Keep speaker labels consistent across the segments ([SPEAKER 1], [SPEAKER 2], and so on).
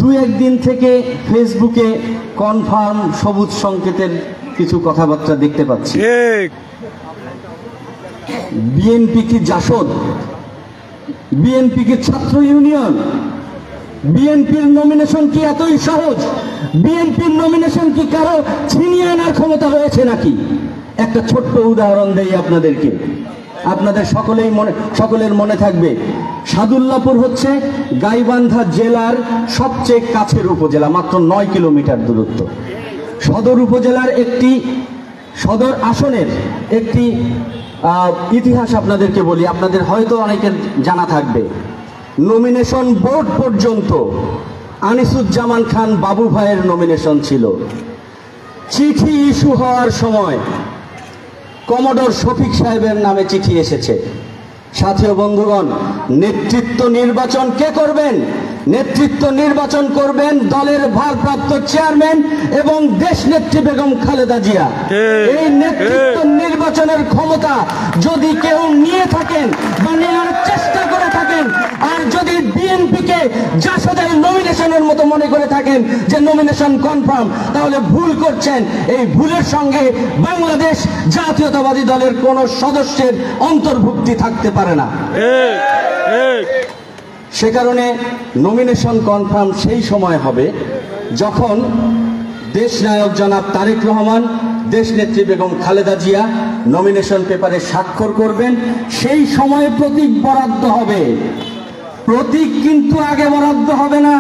[SPEAKER 1] দু একদিন থেকে ফেসবুকে কনফার্ম সবুজ সংকেতের কিছু কথাবার্তা দেখতে পাচ্ছি। বিএনপি কি জাসদ, বিএনপি কি ছাত্র ইউনিয়ন, বিএনপির নমিনেশন কি এতই সহজ, বিএনপির নমিনেশন কি কারো ছিনিয়ে আনার ক্ষমতা রয়েছে নাকি? একটা ছোট্ট উদাহরণ দেই আপনাদেরকে, আপনাদের সকলের মনে থাকবে। সাদুল্লাপুর হচ্ছে গাইবান্ধা জেলার সবচেয়ে কাছের উপজেলা, মাত্র 9 কিলোমিটার দূরত্ব। সদর উপজেলার সদর আসনের একটি ইতিহাস আপনাদেরকে বলি, আপনাদের হয়তো অনেকের জানা থাকবে। নমিনেশন বোর্ড পর্যন্ত আনিসুজ্জামান খান বাবু ভাইয়ের নমিনেশন ছিল। চিঠি ইস্যু হওয়ার সময় কমোডর শফিক সাহেবের নামে চিঠি এসেছে। সাথী ও বন্ধুগণ, নেতৃত্ব নির্বাচন কে করবেন? নেতৃত্ব নির্বাচন করবেন দলের ভারপ্রাপ্ত চেয়ারম্যান এবং দেশনেত্রী বেগম খালেদা জিয়া। এই নেতৃত্ব নির্বাচনের ক্ষমতা যদি কেউ নিয়ে থাকেন বা নেওয়ার চেষ্টা করে থাকেন, আর যদি বিএনপিকে জাসদের নমিনেশনের মতো মনে করে থাকেন যে নমিনেশন কনফার্ম, তাহলে ভুল করছেন। এই ভুলের সঙ্গে বাংলাদেশ জাতীয়তাবাদী দলের কোন সদস্যের অন্তর্ভুক্তি থাকতে পারে না। সে কারণে নমিনেশন কনফার্ম সেই সময় হবে যখন দেশনায়ক জনাব তারেক রহমান, দেশনেত্রী বেগম খালেদা জিয়া নমিনেশন পেপারে স্বাক্ষর করবেন। সেই সময়ে প্রতীক বরাদ্দ হবে। প্রতীক কিন্তু আগে বরাদ্দ হবে না।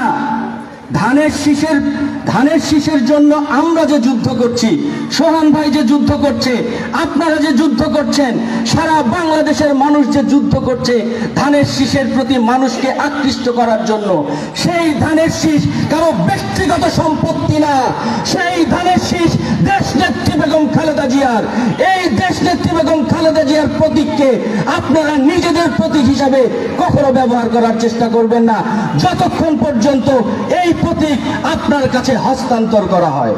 [SPEAKER 1] ধানের শীষের জন্য আমরা যে যুদ্ধ করছি, সোহান ভাই যে যুদ্ধ করছে, আপনারা যে যুদ্ধ করছেন, সারা বাংলাদেশের মানুষ যে যুদ্ধ করছে ধানের শীষের প্রতি মানুষকে আকৃষ্ট করার জন্য, সেই ধানের শীষ কারো ব্যক্তিগত সম্পত্তি না। সেই ধানের শীষ দেশনেত্রী বেগম খালেদা জিয়ার। এই দেশনেত্রী বেগম খালেদা জিয়ার প্রতীককে আপনারা নিজেদের প্রতীক হিসাবে কখনো ব্যবহার করার চেষ্টা করবেন না, যতক্ষণ পর্যন্ত এই প্রতীক আপনার কাছে হস্তান্তর করা হয়।